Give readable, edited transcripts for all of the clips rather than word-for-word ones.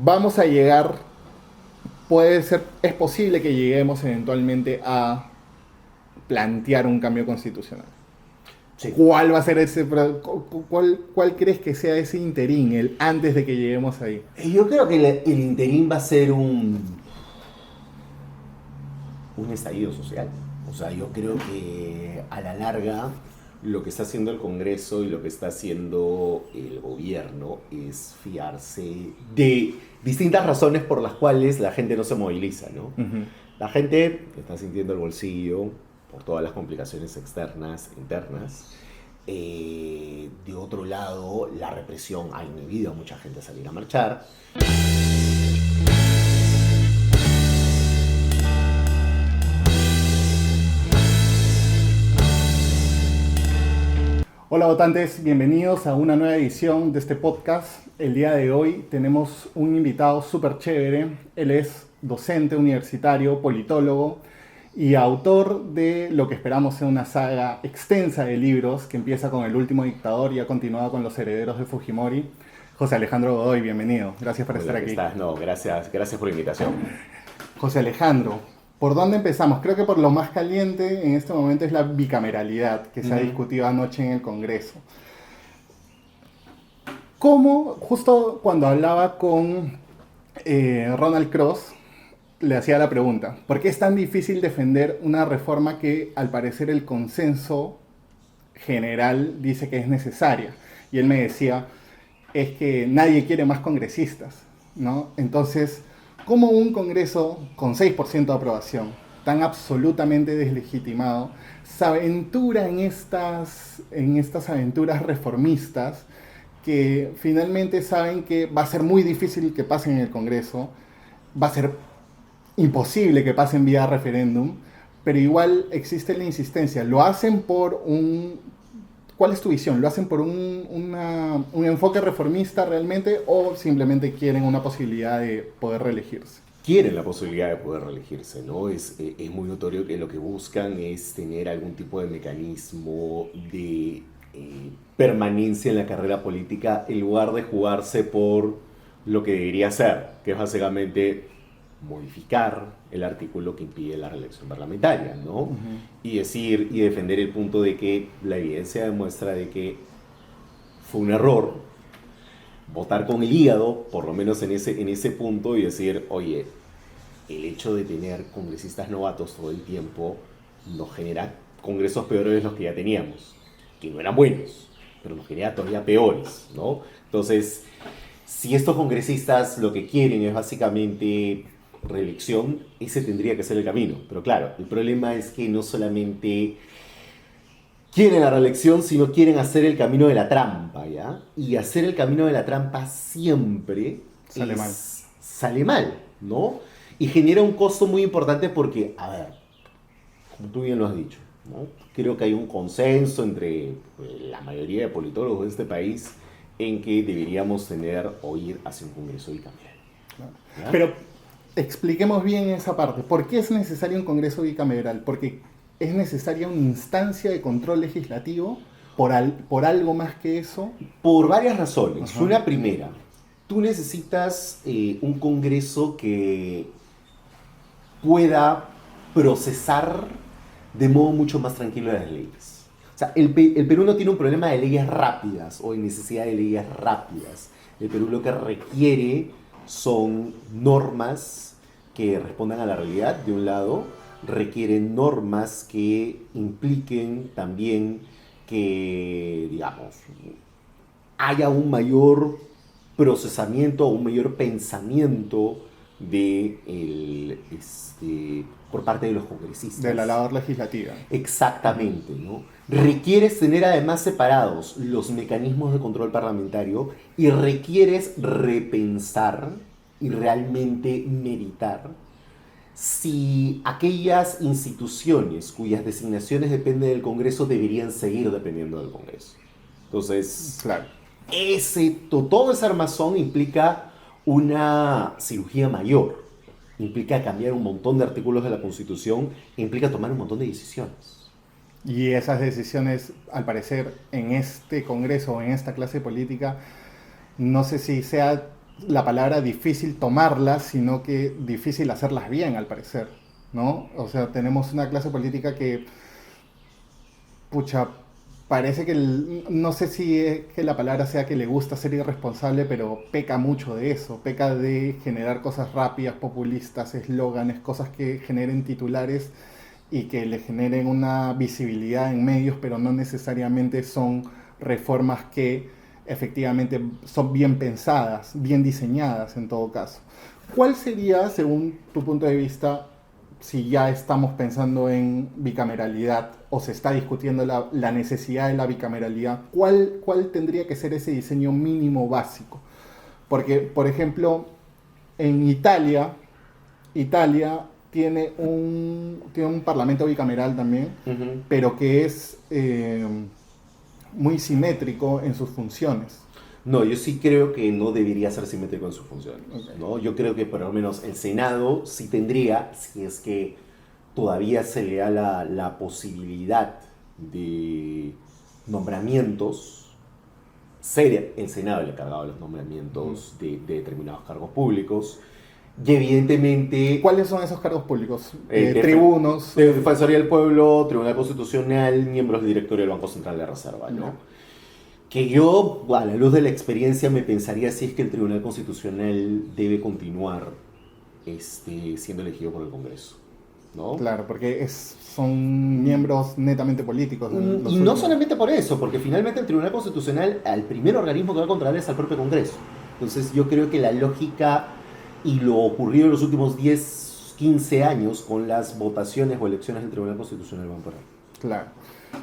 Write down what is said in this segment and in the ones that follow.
vamos a llegar, es posible que lleguemos eventualmente a plantear un cambio constitucional. Sí. ¿Cuál va a ser cuál crees que sea ese interín, el antes de que lleguemos ahí? Yo creo que el interín va a ser un estallido social. O sea, yo creo que a la larga lo que está haciendo el Congreso y lo que está haciendo el gobierno es fiarse de distintas razones por las cuales la gente no se moviliza, ¿no? Uh-huh. La gente está sintiendo el bolsillo por todas las complicaciones externas, internas. De otro lado, la represión ha inhibido a mucha gente a salir a marchar. Hola votantes, bienvenidos a una nueva edición de este podcast. El día de hoy tenemos un invitado súper chévere. Él es docente universitario, politólogo y autor de lo que esperamos sea una saga extensa de libros que empieza con El último dictador y ha continuado con Los herederos de Fujimori. José Alejandro Godoy, bienvenido. Gracias por estar aquí. ¿Estás? No, gracias por la invitación. José Alejandro, ¿por dónde empezamos? Creo que por lo más caliente en este momento es la bicameralidad que se ha discutido anoche en el Congreso. ¿Cómo, justo cuando hablaba con Ronald Cross, le hacía la pregunta, ¿por qué es tan difícil defender una reforma que al parecer el consenso general dice que es necesaria? Y él me decía, es que nadie quiere más congresistas, ¿no? Entonces, ¿cómo un Congreso con 6% de aprobación, tan absolutamente deslegitimado, se aventura en estas aventuras reformistas que finalmente saben que va a ser muy difícil que pasen en el Congreso, va a ser imposible que pasen vía referéndum, pero igual existe la insistencia? ¿Lo hacen por un... ¿Cuál es tu visión? ¿Lo hacen por un enfoque reformista realmente o simplemente quieren una posibilidad de poder reelegirse? Quieren la posibilidad de poder reelegirse, ¿no? Es muy notorio que lo que buscan es tener algún tipo de mecanismo de permanencia en la carrera política en lugar de jugarse por lo que debería ser, que es básicamente modificar el artículo que impide la reelección parlamentaria, ¿no? Uh-huh. Y decir y defender el punto de que la evidencia demuestra de que fue un error votar con el hígado, por lo menos en ese punto, y decir, oye, el hecho de tener congresistas novatos todo el tiempo nos genera congresos peores de los que ya teníamos, que no eran buenos, pero nos genera todavía peores, ¿no? Entonces, si estos congresistas lo que quieren es básicamente reelección, ese tendría que ser el camino. Pero claro, el problema es que no solamente quieren la reelección, sino quieren hacer el camino de la trampa, ¿ya? Y hacer el camino de la trampa siempre sale mal, ¿no? Y genera un costo muy importante porque, a ver, como tú bien lo has dicho, ¿no? Creo que hay un consenso entre la mayoría de politólogos de este país en que deberíamos tener o ir hacia un congreso bicameral. ¿Ya? Pero expliquemos bien esa parte. ¿Por qué es necesario un congreso bicameral? Porque es necesaria una instancia de control legislativo por algo más que eso. Por varias razones. Ajá. Una primera, tú necesitas un congreso que pueda procesar de modo mucho más tranquilo las leyes. O sea, el Perú no tiene un problema de leyes rápidas o de necesidad de leyes rápidas. El Perú lo que requiere son normas que respondan a la realidad, de un lado, requieren normas que impliquen también que, digamos, haya un mayor procesamiento o un mayor pensamiento por parte de los congresistas. De la labor legislativa. Exactamente, ¿no? Requieres tener además separados los mecanismos de control parlamentario y requieres repensar y realmente meditar si aquellas instituciones cuyas designaciones dependen del Congreso deberían seguir dependiendo del Congreso. Entonces, claro, todo ese armazón implica una cirugía mayor, implica cambiar un montón de artículos de la Constitución, implica tomar un montón de decisiones. Y esas decisiones, al parecer, en este Congreso o en esta clase política, no sé si sea la palabra difícil tomarlas, sino que difícil hacerlas bien, al parecer, ¿no? O sea, tenemos una clase política que, pucha, parece que, no sé si es que la palabra sea que le gusta ser irresponsable, pero peca mucho de eso, peca de generar cosas rápidas, populistas, eslóganes, cosas que generen titulares y que le generen una visibilidad en medios, pero no necesariamente son reformas que efectivamente son bien pensadas, bien diseñadas en todo caso. ¿Cuál sería, según tu punto de vista, si ya estamos pensando en bicameralidad o se está discutiendo la necesidad de la bicameralidad, ¿cuál tendría que ser ese diseño mínimo básico? Porque, por ejemplo, en Italia tiene un parlamento bicameral también, Ujú. pero que es muy simétrico en sus funciones. No, yo sí creo que no debería ser simétrico en sus funciones, Okay. ¿no? Yo creo que por lo menos el Senado sí tendría, si es que todavía se le da la posibilidad de nombramientos, ser el Senado el encargado de los nombramientos de determinados cargos públicos, y evidentemente ¿Cuáles son esos cargos públicos? de Tribunos. Defensoría del Pueblo, Tribunal Constitucional, miembros del directorio del Banco Central de Reserva, ¿no? Ya. Que yo, a la luz de la experiencia, me pensaría si es que el Tribunal Constitucional debe continuar siendo elegido por el Congreso, ¿no? Claro, porque son miembros netamente políticos. Los Y no últimos. solamente por eso, porque finalmente el Tribunal Constitucional, al primer organismo que va a controlar es al propio Congreso. Entonces yo creo que la lógica y lo ocurrido en los últimos 10, 15 años con las votaciones o elecciones del Tribunal Constitucional van por ahí. Claro.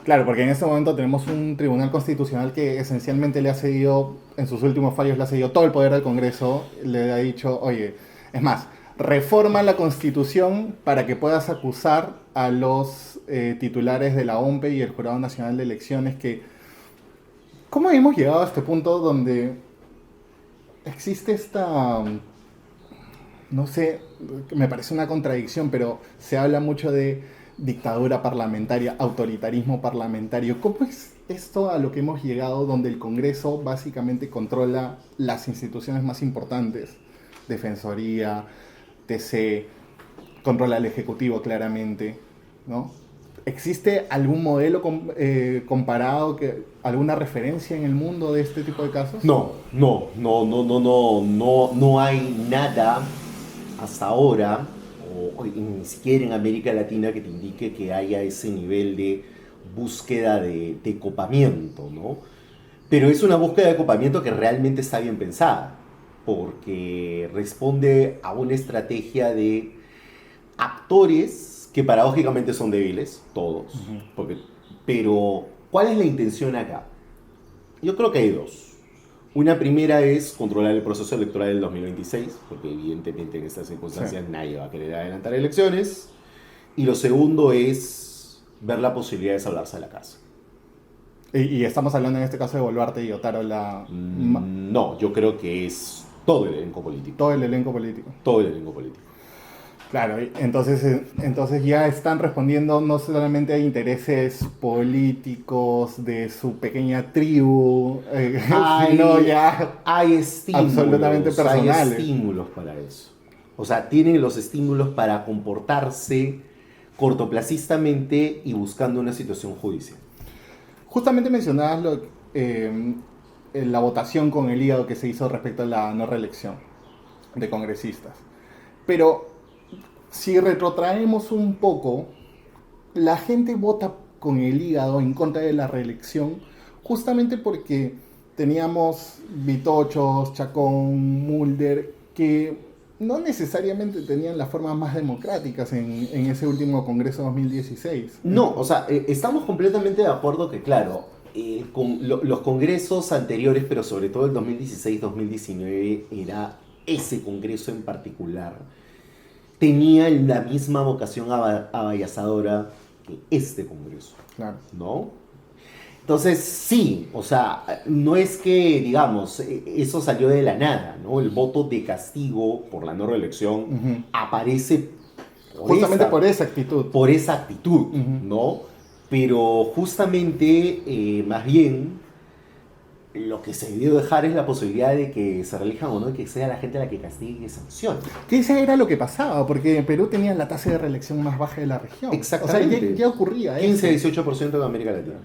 Claro, porque en este momento tenemos un tribunal constitucional que esencialmente le ha cedido, en sus últimos fallos, le ha cedido todo el poder al Congreso. Le ha dicho, oye, es más, reforma la Constitución para que puedas acusar a los titulares de la OMPE y el Jurado Nacional de Elecciones. ¿Cómo hemos llegado a este punto donde existe esta, no sé, me parece una contradicción, pero se habla mucho de dictadura parlamentaria, autoritarismo parlamentario? ¿Cómo es esto a lo que hemos llegado donde el Congreso básicamente controla las instituciones más importantes? Defensoría, TC, controla el Ejecutivo claramente, ¿no? ¿Existe algún modelo comparado, alguna referencia en el mundo de este tipo de casos? No hay nada hasta ahora, o ni siquiera en América Latina, que te indique que haya ese nivel de búsqueda de copamiento, ¿no? Pero es una búsqueda de copamiento que realmente está bien pensada, porque responde a una estrategia de actores que paradójicamente son débiles, todos, Ujú. pero ¿cuál es la intención acá? Yo creo que hay dos. Una primera es controlar el proceso electoral del 2026, porque evidentemente en estas circunstancias Sí. nadie va a querer adelantar elecciones. Y lo segundo es ver la posibilidad de salvarse de la casa. Y estamos hablando en este caso de Boluarte y Otaro, No, yo creo que es todo el elenco político. todo el elenco político. Todo el elenco político. Claro, entonces ya están respondiendo no solamente a intereses políticos de su pequeña tribu, sino ya Hay estímulos, absolutamente personales. hay estímulos para eso. O sea, tienen los estímulos para comportarse cortoplacistamente y buscando una situación judicial. Justamente mencionabas la votación con el hígado que se hizo respecto a la no reelección de congresistas. Pero si retrotraemos un poco, la gente vota con el hígado en contra de la reelección justamente porque teníamos Vitochos, Chacón, Mulder, que no necesariamente tenían las formas más democráticas en ese último Congreso 2016. No, o sea, estamos completamente de acuerdo que, claro, los congresos anteriores, pero sobre todo el 2016-2019, era ese congreso en particular, tenía la misma vocación abayazadora que este congreso, Claro. ¿no? Entonces, sí, o sea, no es que, digamos, eso salió de la nada, ¿no? El voto de castigo por la no reelección Ujú. aparece Justamente por esa actitud. por esa actitud, Ujú. ¿no? Pero justamente, más bien, lo que se debió dejar es la posibilidad de que se reelijan o no, y que sea la gente la que castigue y sancione. Que ese era lo que pasaba, porque en Perú tenía la tasa de reelección más baja de la región. Exactamente. O sea, ya ocurría eso. 15-18% de América Latina.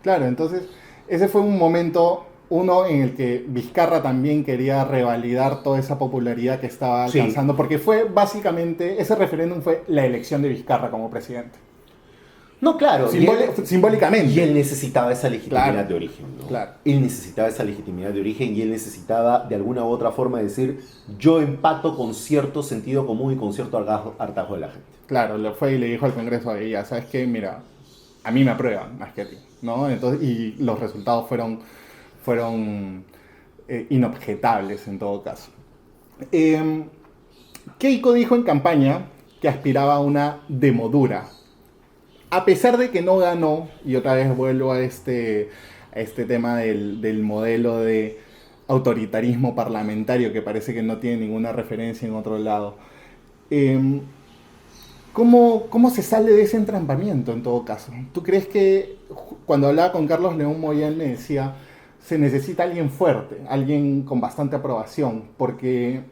Claro, entonces ese fue un momento, uno en el que Vizcarra también quería revalidar toda esa popularidad que estaba alcanzando, porque fue básicamente, ese referéndum fue la elección de Vizcarra como presidente. No, claro. Simbólicamente. Y él necesitaba esa legitimidad Claro, de origen, ¿no? claro. Él necesitaba esa legitimidad de origen y él necesitaba de alguna u otra forma decir, yo empato con cierto sentido común y con cierto hartazgo de la gente. Claro, le fue y le dijo al Congreso a ella, ¿sabes qué? Mira, a mí me aprueban más que a ti, ¿no? Entonces, y los resultados fueron inobjetables en todo caso. Keiko dijo en campaña que aspiraba a una demodura. A pesar de que no ganó, y otra vez vuelvo a este tema del modelo de autoritarismo parlamentario que parece que no tiene ninguna referencia en otro lado, ¿cómo se sale de ese entrampamiento en todo caso? ¿Tú crees que cuando hablaba con Carlos León Moyal me decía, se necesita alguien fuerte, alguien con bastante aprobación, porque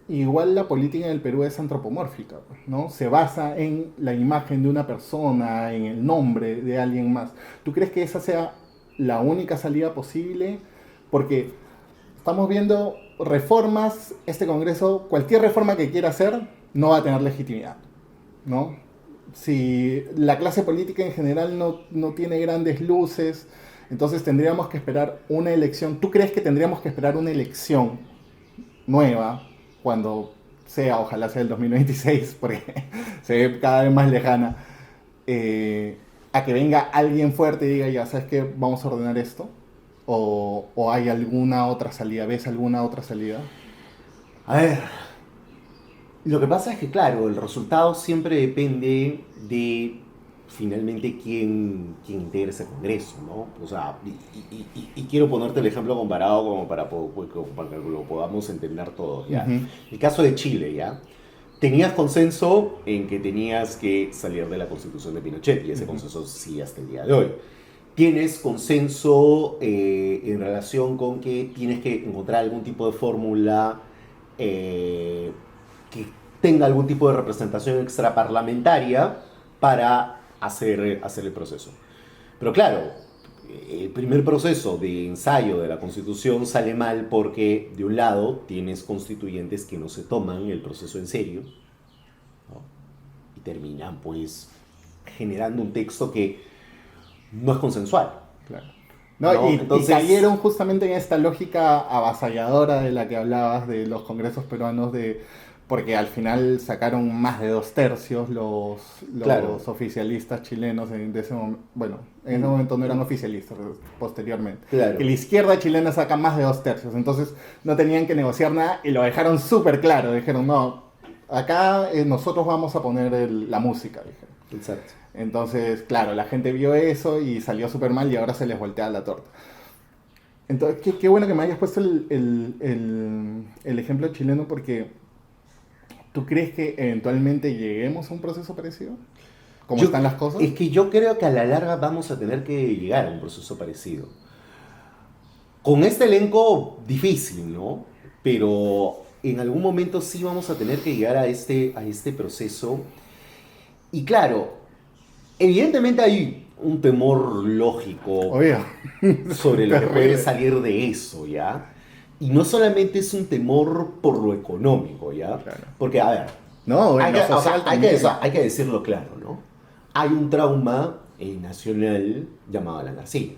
igual la política en el Perú es antropomórfica, ¿no? Se basa en la imagen de una persona, en el nombre de alguien más. ¿Tú crees que esa sea la única salida posible? Porque estamos viendo reformas, este Congreso, cualquier reforma que quiera hacer, no va a tener legitimidad, ¿no? Si la clase política en general no tiene grandes luces, entonces tendríamos que esperar una elección. ¿Tú crees que tendríamos que esperar una elección nueva cuando sea, ojalá sea el 2026, porque se ve cada vez más lejana, a que venga alguien fuerte y diga, ya, ¿sabes qué? Vamos a ordenar esto? ¿O hay alguna otra salida? ¿Ves alguna otra salida? A ver, lo que pasa es que, claro, el resultado siempre depende de finalmente quién integra ese Congreso, ¿no? O sea, y quiero ponerte el ejemplo comparado como para que lo podamos entender todos, ¿ya? Uh-huh. El caso de Chile, ¿ya? Tenías consenso en que tenías que salir de la Constitución de Pinochet, y ese consenso sigue hasta el día de hoy. Tienes consenso en relación con que tienes que encontrar algún tipo de fórmula que tenga algún tipo de representación extraparlamentaria para hacer el proceso. Pero claro, el primer proceso de ensayo de la Constitución sale mal porque, de un lado, tienes constituyentes que no se toman el proceso en serio, ¿no? Y terminan, pues, generando un texto que no es consensual. Claro. No, y cayeron justamente en esta lógica avasalladora de la que hablabas de los congresos peruanos, porque al final sacaron más de 2/3 los Claro. oficialistas chilenos de ese momento. Bueno, en ese momento no eran oficialistas, posteriormente. Claro. Que la izquierda chilena saca más de 2/3, entonces no tenían que negociar nada y lo dejaron súper claro. Dijeron, no, acá nosotros vamos a poner la música, dijeron. Exacto. Entonces, claro, la gente vio eso y salió súper mal y ahora se les voltea la torta. Entonces, qué bueno que me hayas puesto el ejemplo chileno, porque ¿tú crees que eventualmente lleguemos a un proceso parecido? ¿Cómo están las cosas? Es que yo creo que a la larga vamos a tener que llegar a un proceso parecido. Con este elenco difícil, ¿no? Pero en algún momento sí vamos a tener que llegar a este proceso. Y claro, evidentemente hay un temor lógico Obvio. sobre lo que puede salir de eso, ¿ya? Y no solamente es un temor por lo económico, ¿ya? Claro. Porque, a ver, No, hay, en lo que, o sea, social hay, también. hay que decirlo claro, ¿no? Hay un trauma nacional llamado la García.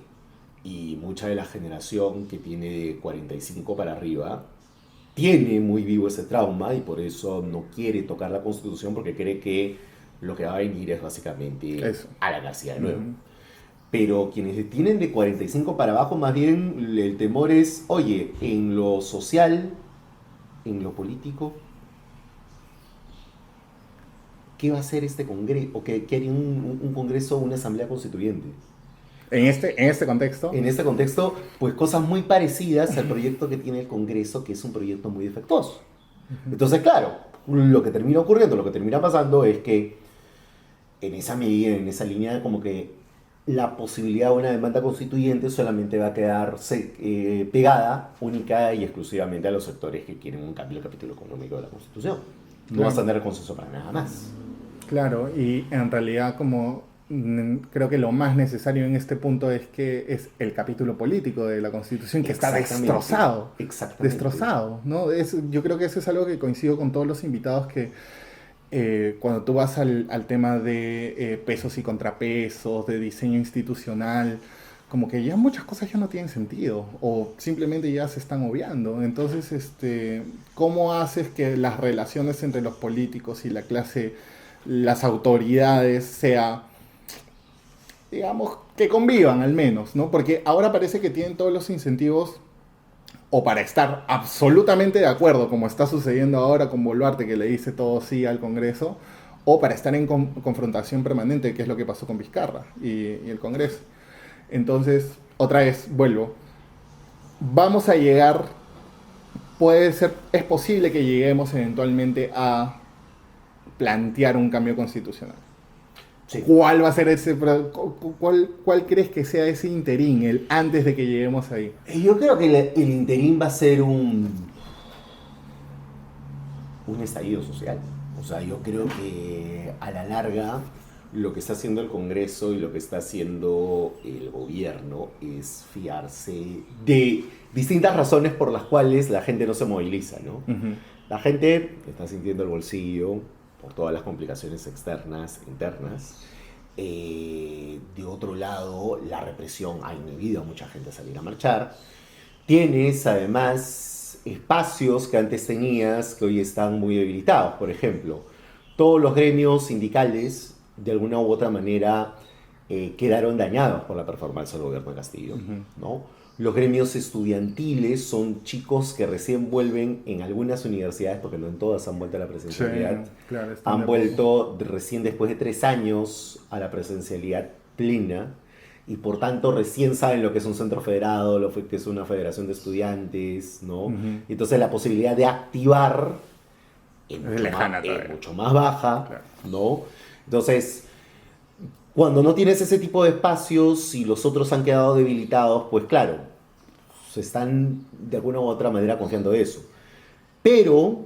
Y mucha de la generación que tiene de 45 para arriba tiene muy vivo ese trauma y por eso no quiere tocar la Constitución, porque cree que lo que va a venir es básicamente Eso. a la García de nuevo. Pero quienes tienen de 45 para abajo, más bien el temor es, oye, en lo social, en lo político, ¿qué va a hacer este Congreso? ¿O qué haría un Congreso o una Asamblea Constituyente? En este contexto. En este contexto, pues cosas muy parecidas al proyecto que tiene el Congreso, que es un proyecto muy defectuoso. Entonces, claro, lo que termina ocurriendo, lo que termina pasando es que en esa medida, en esa línea, como que la posibilidad de una demanda constituyente solamente va a quedar pegada única y exclusivamente a los sectores que quieren un cambio del capítulo económico de la Constitución. No vas a tener consenso para nada más. Claro, y en realidad creo que lo más necesario en este punto es que es el capítulo político de la Constitución que está destrozado. Exactamente. Destrozado, ¿no? Yo creo que eso es algo que coincido con todos los invitados que cuando tú vas al tema de pesos y contrapesos, de diseño institucional, como que ya muchas cosas ya no tienen sentido o simplemente ya se están obviando. Entonces, ¿cómo haces que las relaciones entre los políticos y la clase, las autoridades, sea, digamos, que convivan al menos, ¿no? Porque ahora parece que tienen todos los incentivos o para estar absolutamente de acuerdo, como está sucediendo ahora con Boluarte, que le dice todo sí al Congreso, o para estar en confrontación permanente, que es lo que pasó con Vizcarra y el Congreso. Entonces, otra vez, vuelvo. Vamos a llegar, es posible que lleguemos eventualmente a plantear un cambio constitucional. Sí. ¿Cuál va a ser cuál crees que sea ese interín, el antes de que lleguemos ahí? Yo creo que el interín va a ser un estallido social. O sea, yo creo que a la larga lo que está haciendo el Congreso y lo que está haciendo el gobierno es fiarse de distintas razones por las cuales la gente no se moviliza, ¿no? Uh-huh. La gente está sintiendo el bolsillo por todas las complicaciones externas, internas. De otro lado, la represión ha inhibido a mucha gente a salir a marchar. Tienes además espacios que antes tenías que hoy están muy debilitados. Por ejemplo, todos los gremios sindicales de alguna u otra manera quedaron dañados por la performance del gobierno de Castillo, uh-huh. ¿no? Los gremios estudiantiles son chicos que recién vuelven en algunas universidades, porque no en todas han vuelto a la presencialidad, sí, claro, han vuelto recién después de 3 años a la presencialidad plena, y por tanto recién saben lo que es un centro federado, lo que es una federación de estudiantes, ¿no? Uh-huh. Entonces la posibilidad de activar es mucho más baja, claro. ¿No? Entonces, cuando no tienes ese tipo de espacios y los otros han quedado debilitados, pues claro, se están de alguna u otra manera confiando en eso. Pero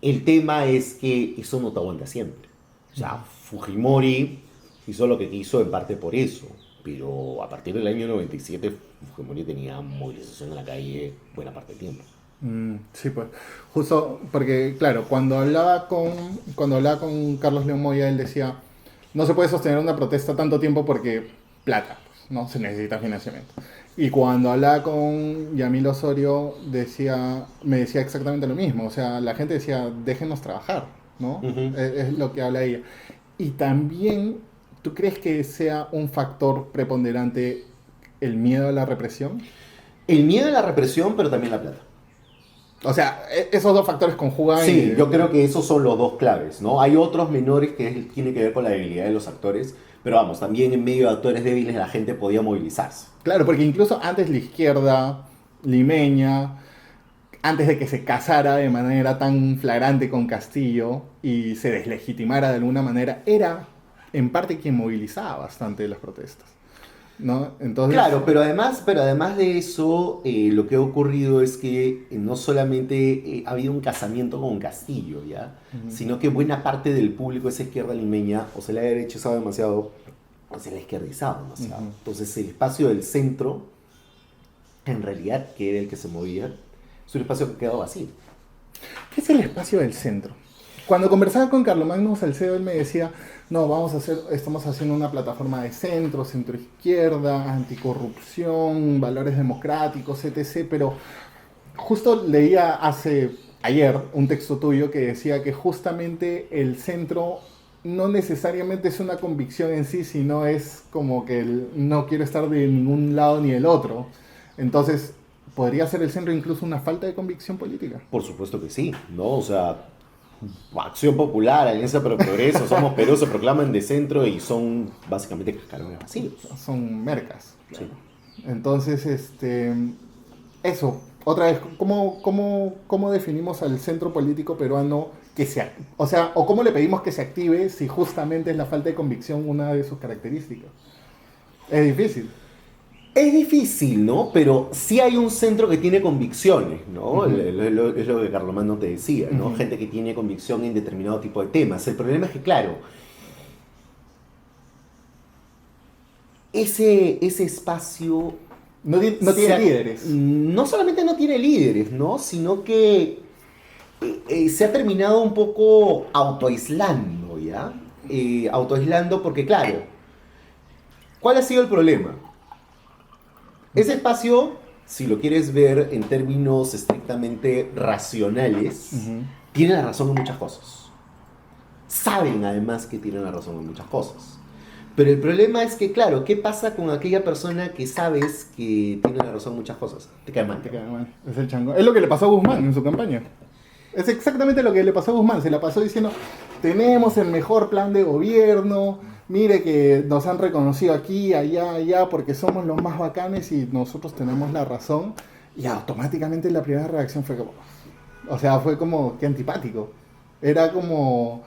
el tema es que eso no te aguanta siempre. O sea, Fujimori hizo lo que quiso en parte por eso, pero a partir del año 97 Fujimori tenía movilización en la calle buena parte del tiempo. Sí, pues, justo porque, claro, cuando hablaba con Carlos León Moya, él decía, no se puede sostener una protesta tanto tiempo porque plata, pues, ¿no? Se necesita financiamiento. Y cuando hablaba con Yamil Osorio, me decía exactamente lo mismo. O sea, la gente decía, déjenos trabajar, ¿no? Uh-huh. Es lo que habla ella. Y también, ¿tú crees que sea un factor preponderante el miedo a la represión? El miedo a la represión, pero también la plata. O sea, esos dos factores conjugan. Sí, yo creo que esos son los dos claves, ¿no? Hay otros menores que tienen que ver con la debilidad de los actores, pero vamos, también en medio de actores débiles la gente podía movilizarse. Claro, porque incluso antes la izquierda limeña, antes de que se casara de manera tan flagrante con Castillo y se deslegitimara de alguna manera, era en parte quien movilizaba bastante las protestas, ¿no? Entonces, claro, pero además de eso, lo que ha ocurrido es que no solamente ha habido un casamiento con Castillo, ¿ya? Uh-huh. Sino que buena parte del público de esa izquierda limeña o se le ha derechizado demasiado o se le ha izquierdizado demasiado. Uh-huh. Entonces el espacio del centro, en realidad, que era el que se movía, es un espacio que quedó vacío. ¿Qué es el espacio del centro? Cuando conversaba con Carlomagno Salcedo, él me decía, no, estamos haciendo una plataforma de centro-izquierda, anticorrupción, valores democráticos, etc. Pero justo leía ayer un texto tuyo que decía que justamente el centro no necesariamente es una convicción en sí, sino es como que no quiero estar de ningún lado ni del otro. Entonces, ¿podría ser el centro incluso una falta de convicción política? Por supuesto que sí, ¿no? O sea, Acción Popular, Alianza para el Progreso, Somos Perú se proclaman de centro y son básicamente cascarones vacíos. Son mercas. Sí. Entonces, eso, otra vez, ¿cómo definimos al centro político peruano o cómo le pedimos que se active si justamente es la falta de convicción una de sus características? Es difícil. Es difícil, ¿no? Pero sí hay un centro que tiene convicciones, ¿no? Ujú, Es lo que Carlomagno te decía, ¿no? ujú. Gente que tiene convicción en determinado tipo de temas. El problema es que, claro, ese espacio No tiene líderes. no solamente no tiene líderes, ¿no? Sino que se ha terminado un poco autoaislando, ¿ya? Autoaislando porque, claro, ¿cuál ha sido el problema? Ese espacio, si lo quieres ver en términos estrictamente racionales, Ujú. tiene la razón en muchas cosas. Saben además que tienen la razón en muchas cosas. Pero el problema es que, claro, ¿qué pasa con aquella persona que sabes que tiene la razón en muchas cosas? Te cae mal. Te queda mal. Es el chango. Es lo que le pasó a Guzmán en su campaña. Es exactamente lo que le pasó a Guzmán. Se la pasó diciendo, tenemos el mejor plan de gobierno, mire que nos han reconocido aquí, allá, allá, porque somos los más bacanes y nosotros tenemos la razón. Y automáticamente la primera reacción fue como, o sea, fue como que antipático. Era como...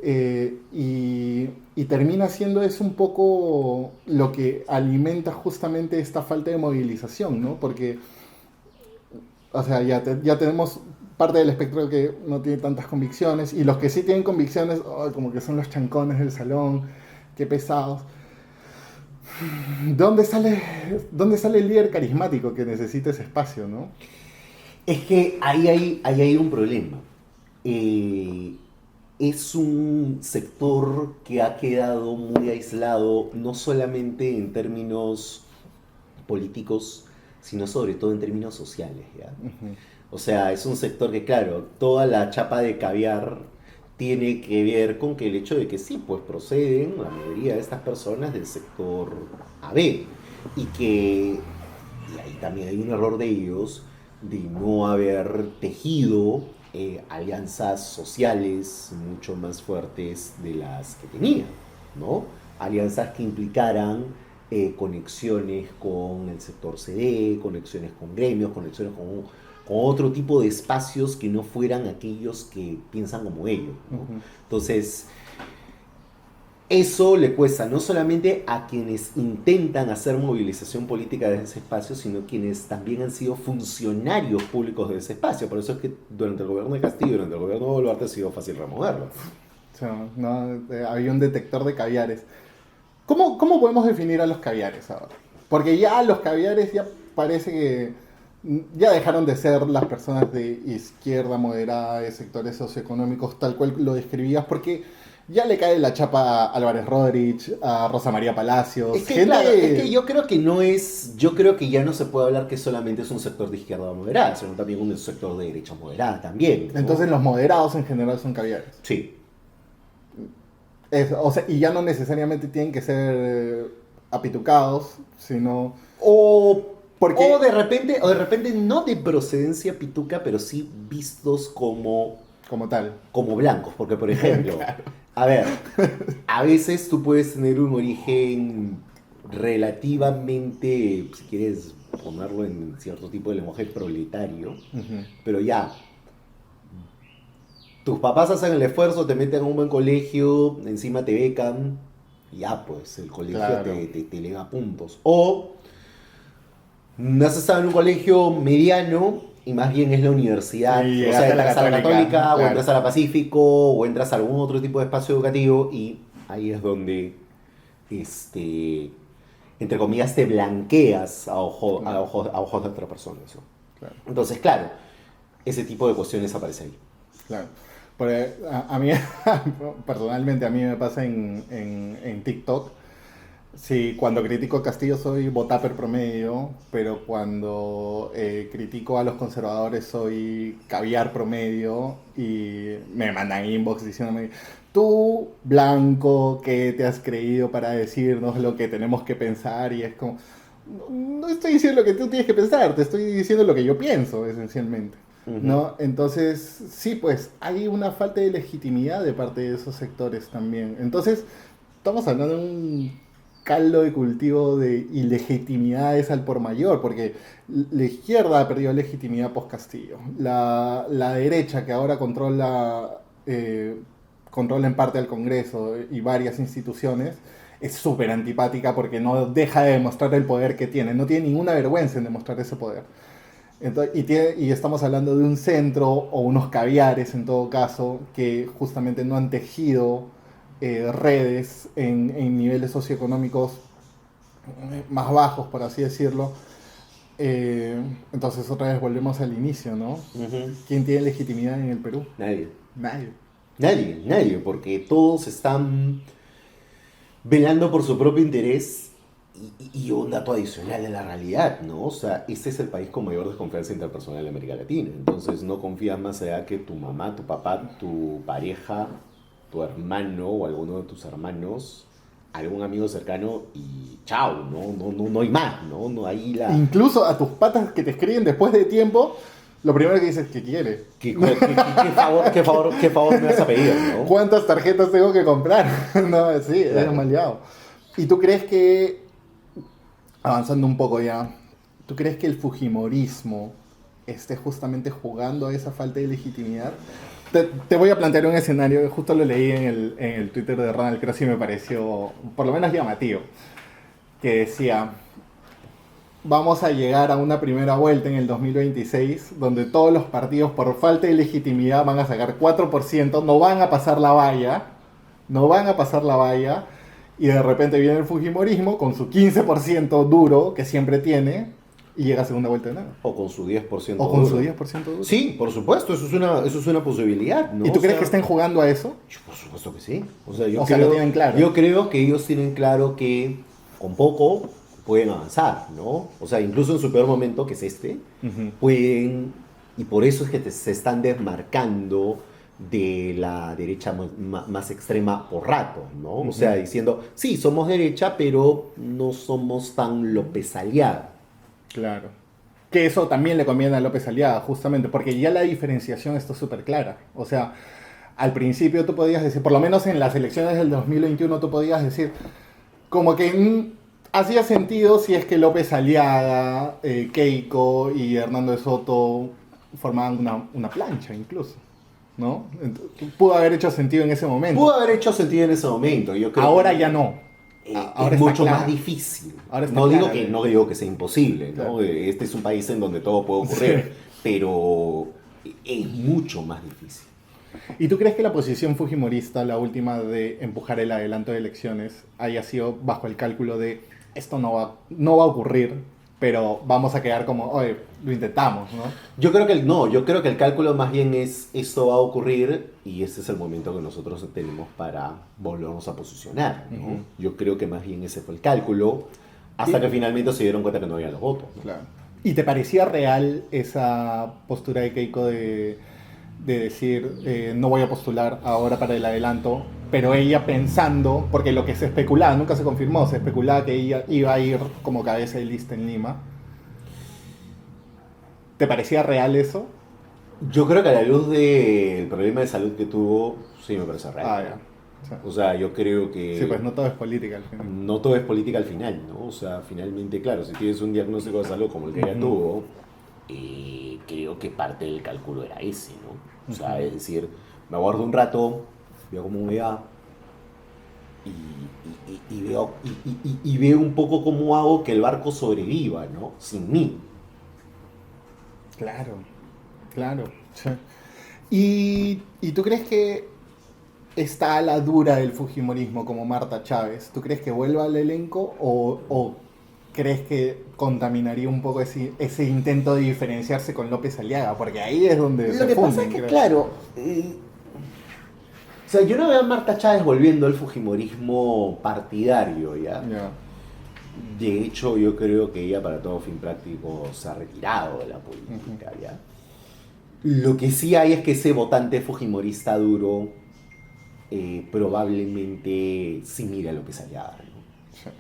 y termina siendo eso un poco lo que alimenta justamente esta falta de movilización, ¿no? Porque, o sea, ya tenemos parte del espectro que no tiene tantas convicciones y los que sí tienen convicciones, oh, como que son los chancones del salón, qué pesados. ¿Dónde sale el líder carismático que necesita ese espacio, no? Es que ahí hay un problema. Eh, es un sector que ha quedado muy aislado, no solamente en términos políticos, sino sobre todo en términos sociales, ¿ya? Ujú, O sea, es un sector que, claro, toda la chapa de caviar tiene que ver con que el hecho de que sí, pues proceden la mayoría de estas personas del sector AB y que y ahí también hay un error de ellos de no haber tejido alianzas sociales mucho más fuertes de las que tenían, ¿no? Alianzas que implicaran conexiones con el sector CD, conexiones con gremios, conexiones con otro tipo de espacios que no fueran aquellos que piensan como ellos, ¿no? ujú. Entonces, eso le cuesta no solamente a quienes intentan hacer movilización política de ese espacio, sino quienes también han sido funcionarios públicos de ese espacio. Por eso es que durante el gobierno de Castillo, durante el gobierno de Boluarte ha sido fácil removerlo. O sea, no, había un detector de caviares. ¿Cómo podemos definir a los caviares ahora? Porque ya los caviares ya parece que ya dejaron de ser las personas de izquierda moderada, de sectores socioeconómicos, tal cual lo describías, porque ya le cae la chapa a Álvarez Rodríguez, a Rosa María Palacios, Es que claro, es que gente... yo creo que no es, yo creo que ya no se puede hablar que solamente es un sector de izquierda moderada, sino también un sector de derecha moderada también, ¿no? Entonces los moderados en general son caviares. Sí. O sea, y ya no necesariamente tienen que ser apitucados, sino... O, Porque, o de repente no de procedencia pituca, pero sí vistos como como tal. como blancos, porque por ejemplo, Claro. a ver, a veces tú puedes tener un origen relativamente, si quieres ponerlo en cierto tipo de lenguaje proletario, Ujú. pero ya, tus papás hacen el esfuerzo, te meten a un buen colegio, encima te becan, y ya pues el colegio Claro. te eleva puntos. O has estado en un colegio mediano y más bien es la universidad, Y o sea, llegaste a la entras a la católica, católica o claro. entras a la Pacífico o entras a algún otro tipo de espacio educativo y ahí es donde, este, entre comillas, te blanqueas Claro, a ojos de otra persona. ¿No? claro, Entonces, claro, ese tipo de cuestiones aparecen ahí. claro. Porque a mí, personalmente, a mí me pasa en TikTok. Sí, cuando critico a Castillo soy botaper promedio, pero cuando critico a los conservadores soy caviar promedio y me mandan inbox diciéndome, tú, blanco, ¿qué te has creído para decirnos lo que tenemos que pensar? Y es como, no estoy diciendo lo que tú tienes que pensar, te estoy diciendo lo que yo pienso, esencialmente. Ujú. ¿No? Entonces, sí, pues hay una falta de legitimidad de parte de esos sectores también. Entonces, estamos hablando de un caldo de cultivo de ilegitimidades al por mayor, porque la izquierda ha perdido legitimidad post Castillo. La derecha, que ahora controla en parte al Congreso y varias instituciones, es súper antipática porque no deja de demostrar el poder que tiene, no tiene ninguna vergüenza en demostrar ese poder. Entonces, y estamos hablando de un centro o unos caviares en todo caso que justamente no han tejido redes en niveles socioeconómicos más bajos, por así decirlo. Entonces otra vez volvemos al inicio, ¿no? Ujú. ¿Quién tiene legitimidad en el Perú? Nadie. Nadie. Nadie, porque todos están velando por su propio interés y un dato adicional de la realidad, ¿no? O sea, este es el país con mayor desconfianza interpersonal de América Latina. Entonces no confías más allá que tu mamá, tu papá, tu pareja, tu hermano o alguno de tus hermanos, algún amigo cercano y chao, no hay más, no hay la... Incluso a tus patas que te escriben después de tiempo, lo primero que dices que quiere. ¿Qué favor me vas a pedir, no? ¿Cuántas tarjetas tengo que comprar? No, sí, Claro. es maleado. ¿Y tú crees que, avanzando un poco ya, tú crees que el fujimorismo esté justamente jugando a esa falta de legitimidad? Te voy a plantear un escenario, justo lo leí en el Twitter de Ronald Cross y me pareció por lo menos llamativo, que decía, vamos a llegar a una primera vuelta en el 2026 donde todos los partidos por falta de legitimidad van a sacar 4%, no van a pasar la valla, no van a pasar la valla, y de repente viene el fujimorismo con su 15% duro que siempre tiene y llega a segunda vuelta de nada. O con su 10% O con su duro. 10% duro. Sí, por supuesto, eso es una posibilidad, ¿no? ¿Y tú O crees sea, que estén jugando a eso? Por supuesto que sí. O sea, yo O sea, creo, lo tienen claro. Yo creo que ellos tienen claro que con poco pueden avanzar, ¿no? O sea, incluso en su peor momento, que es este, pueden, y por eso es que se están desmarcando de la derecha más extrema por rato, ¿no? O sea, diciendo, sí, somos derecha, pero no somos tan López Aliaga. Claro. Que eso también le conviene a López Aliaga, justamente, porque ya la diferenciación está súper clara. O sea, al principio tú podías decir, por lo menos en las elecciones del 2021 tú podías decir, como que hacía sentido si es que López Aliaga, Keiko y Hernando de Soto formaban una plancha incluso, ¿no? Pudo haber hecho sentido en ese momento. Pudo haber hecho sentido en ese momento, yo creo. Ahora que, ya no. Ahora es está mucho clara. más difícil. Ahora está No digo, clara, no digo que sea imposible, ¿no? Claro. Este es un país en donde todo puede ocurrir, Sí. pero es mucho más difícil. ¿Y tú crees que la posición fujimorista, la última de empujar el adelanto de elecciones, haya sido bajo el cálculo de esto no va a ocurrir, pero vamos a quedar como, oye, lo intentamos, ¿no? Yo creo que el cálculo más bien es esto va a ocurrir y este es el momento que nosotros tenemos para volvernos a posicionar, ¿no? Ujú. Yo creo que más bien ese fue el cálculo hasta Y- que finalmente se dieron cuenta que no había los votos, ¿no? Claro. ¿Y te parecía real esa postura de Keiko de decir, no voy a postular ahora para el adelanto, pero ella pensando, porque lo que se especulaba, nunca se confirmó, se especulaba que ella iba a ir como cabeza de lista en Lima? ¿Te parecía real eso? Yo creo que a la luz del problema de salud que tuvo, sí me parece real. Ah, ya. O sea, O sea, yo creo que sí, pues no todo es política al final. no todo es política al final, ¿no? O sea, finalmente, claro, si tienes un diagnóstico de salud como el que ella Ujú. tuvo, creo que parte del cálculo era ese, ¿no? O sea, Ujú. es decir, me aguardo un rato, veo cómo me va y veo un poco cómo hago que el barco sobreviva, ¿no? Sin mí. Claro, claro. Sí. ¿Y tú crees que está a la dura del fujimorismo como Marta Chávez? ¿Tú crees que vuelva al elenco o crees que contaminaría un poco ese intento de diferenciarse con López Aliaga? Porque ahí es donde Lo se que pasa funden, es que, creo. claro, o sea, yo no veo a Marta Chávez volviendo al fujimorismo partidario, ¿ya? Ya. De hecho, yo creo que ella, para todo fin práctico, se ha retirado de la política, ¿ya? Lo que sí hay es que ese votante fujimorista duro probablemente sí mira a López Aliaga, Sí.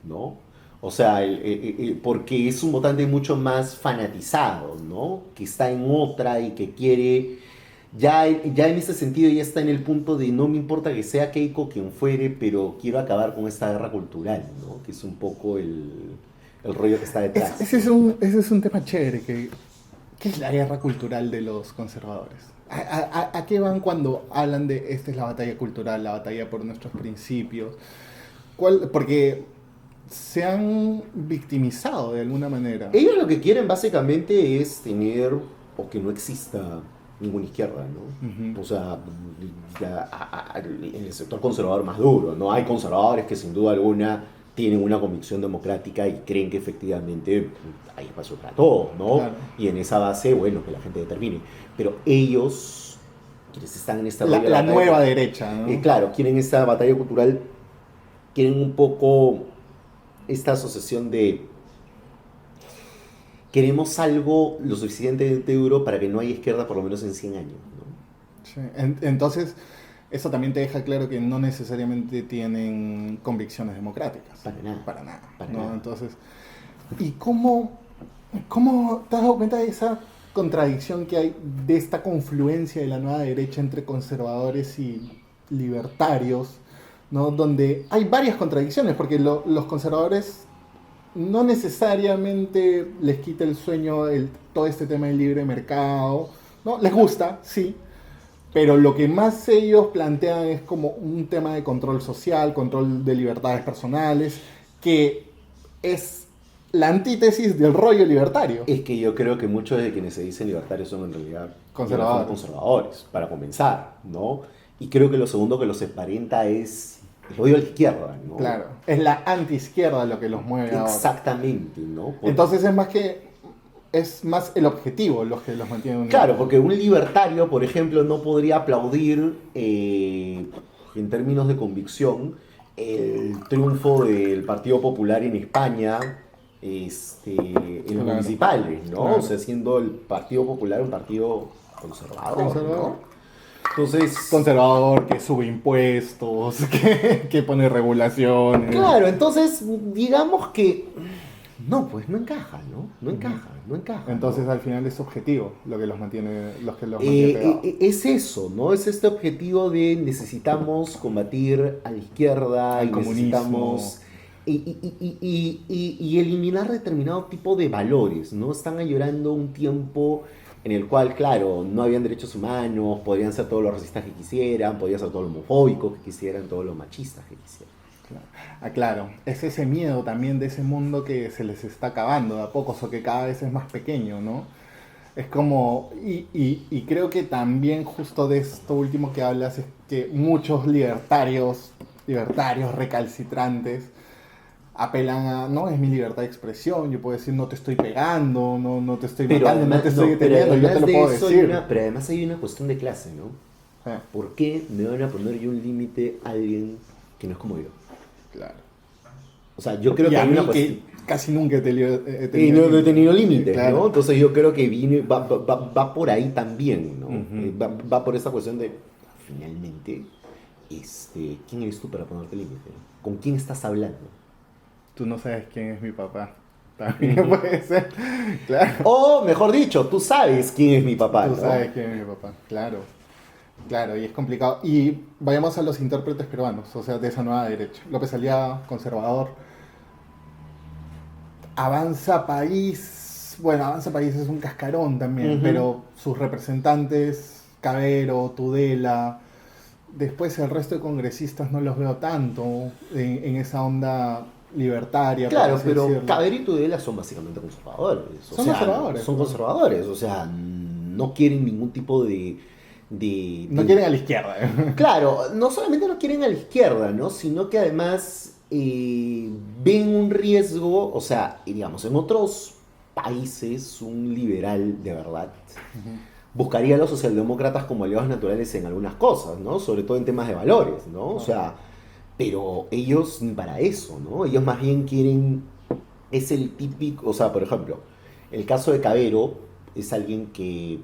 ¿no? O sea, porque es un votante mucho más fanatizado, ¿no? Que está en otra y que quiere... Ya en ese sentido ya está en el punto de no me importa que sea Keiko quien fuere, pero quiero acabar con esta guerra cultural, ¿no? Que es un poco el rollo que está detrás. Ese es un tema chévere. ¿Qué es la guerra cultural de los conservadores? ¿A qué van cuando hablan de esta es la batalla cultural, la batalla por nuestros principios? Porque se han victimizado de alguna manera. Ellos lo que quieren básicamente es tener o que no exista ninguna izquierda, ¿no? Ujú. O sea, en el sector conservador más duro, ¿no? Hay conservadores que sin duda alguna tienen una convicción democrática y creen que efectivamente hay espacio para todos, ¿no? Claro. Y en esa base, bueno, que la gente determine. Pero ellos, quienes están en esta La, rollo de la batalla, nueva derecha, ¿no? claro, quieren esta batalla cultural, quieren un poco esta asociación de queremos algo lo suficientemente duro para que no haya izquierda por lo menos en 100 años, ¿no? Sí. Entonces, eso también te deja claro que no necesariamente tienen convicciones democráticas. Para nada. Para nada. Para ¿no? nada. Entonces, ¿y cómo te has dado cuenta de esa contradicción que hay, de esta confluencia de la nueva derecha entre conservadores y libertarios, ¿no? Donde hay varias contradicciones, porque los conservadores no necesariamente les quita el sueño todo este tema del libre mercado, ¿no? Les gusta, sí, pero lo que más ellos plantean es como un tema de control social, control de libertades personales, que es la antítesis del rollo libertario. Es que yo creo que muchos de quienes se dicen libertarios son en realidad Conservadores. conservadores, para comenzar, ¿no? Y creo que lo segundo que los emparenta es el odio a la izquierda, ¿no? Claro, es la antiizquierda lo que los mueve ahora. Exactamente, ¿no? Porque, Entonces es más el objetivo los que los mantiene unidos. claro, porque un libertario, por ejemplo, no podría aplaudir, en términos de convicción, el triunfo del Partido Popular en España, en los Claro. municipales, ¿no? Claro. O sea, siendo el Partido Popular un partido conservador, Conservador. ¿no? Entonces, Conservador, que sube impuestos, que pone regulaciones. claro, entonces digamos que no, pues no encaja, ¿no? No encaja, no encaja. Entonces ¿no? al final es objetivo lo que los mantiene, pegados. Es eso, ¿no? Es este objetivo de necesitamos combatir a la izquierda Al y comunismo. necesitamos y eliminar determinado tipo de valores, ¿no? Están añorando un tiempo en el cual, claro, no habían derechos humanos, podrían ser todos los racistas que quisieran, podrían ser todos los homofóbicos que quisieran, todos los machistas que quisieran. Claro, es ese miedo también de ese mundo que se les está acabando de a pocos o que cada vez es más pequeño, ¿no? Es como, y creo que también justo de esto último que hablas es que muchos libertarios recalcitrantes, apelan a, no, es mi libertad de expresión, yo puedo decir no te estoy pegando, no te estoy matando, no te estoy deteniendo, yo te lo puedo decir. Pero además hay una cuestión de clase, ¿no? Ah, ¿Por qué me van a poner yo un límite a alguien que no es como yo? claro. O sea, yo creo Y que a hay mí una cuestión... que casi nunca he Y no he tenido límites, claro. ¿no? Entonces yo creo que va por ahí también, ¿no? Ujú. Va por esa cuestión de, finalmente, ¿quién eres tú para ponerte límite? ¿Con quién estás hablando? Tú no sabes quién es mi papá. También puede ser. Claro. O, mejor dicho, tú sabes quién es mi papá, Tú ¿no? sabes quién es mi papá. Claro. Claro, y es complicado. Y vayamos a los intérpretes peruanos, o sea, de esa nueva derecha. López Aliaga, conservador. Avanza País. Bueno, Avanza País es un cascarón también, Ujú. pero sus representantes, Cabero, Tudela. Después el resto de congresistas no los veo tanto en esa onda libertaria. por Claro, así pero decirlo. Cabero y Tudela son básicamente conservadores. Son conservadores. Son conservadores, o sea, no quieren ningún tipo de... No quieren a la izquierda. Claro, no solamente no quieren a la izquierda, ¿no? Sino que además ven un riesgo, o sea, y digamos, en otros países un liberal de verdad buscaría a los socialdemócratas como aliados naturales en algunas cosas, ¿no? Sobre todo en temas de valores, ¿no? O sea, pero ellos ni para eso, ¿no? Ellos más bien quieren, es el típico, o sea, por ejemplo, el caso de Cabero es alguien que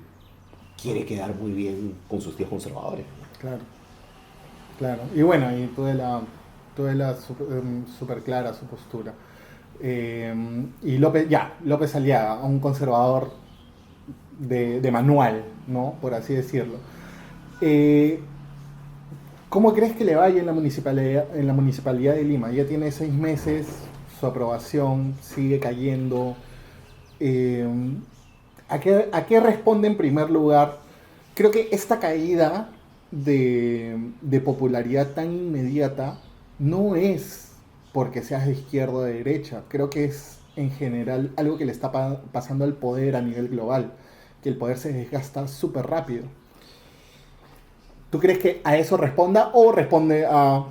quiere quedar muy bien con sus tíos conservadores, ¿no? Claro, claro. Y bueno, y Tudela súper clara su postura. Y López Aliaga, un conservador de manual, ¿no? Por así decirlo. ¿Cómo crees que le vaya en la municipalidad de Lima? Ya tiene 6 meses, su aprobación sigue cayendo. ¿A qué responde en primer lugar? Creo que esta caída de popularidad tan inmediata no es porque seas de izquierda o de derecha. Creo que es en general algo que le está pasando al poder a nivel global, que el poder se desgasta súper rápido. ¿Tú crees que a eso responda o responde a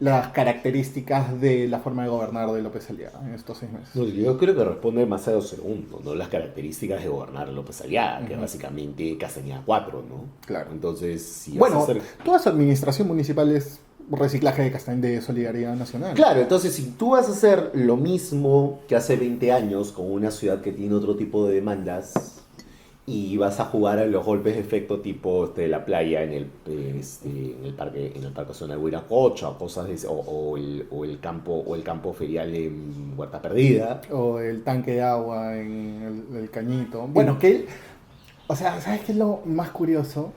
las características de la forma de gobernar de López Aliaga en estos 6 meses? No, yo creo que responde más a lo segundo, ¿no? Las características de gobernar López Aliaga, que es básicamente Castañeda 4, ¿no? Claro. Entonces, si Bueno, vas a hacer... toda su administración municipal es reciclaje de castaña de Solidaridad Nacional. Claro, entonces si tú vas a hacer lo mismo que hace 20 años con una ciudad que tiene otro tipo de demandas y vas a jugar a los golpes de efecto tipo la playa en el parque zona de Huiracocha o cosas de o el campo ferial en Huerta Perdida. O el tanque de agua en el cañito. Bueno, o sea, ¿sabes qué es lo más curioso?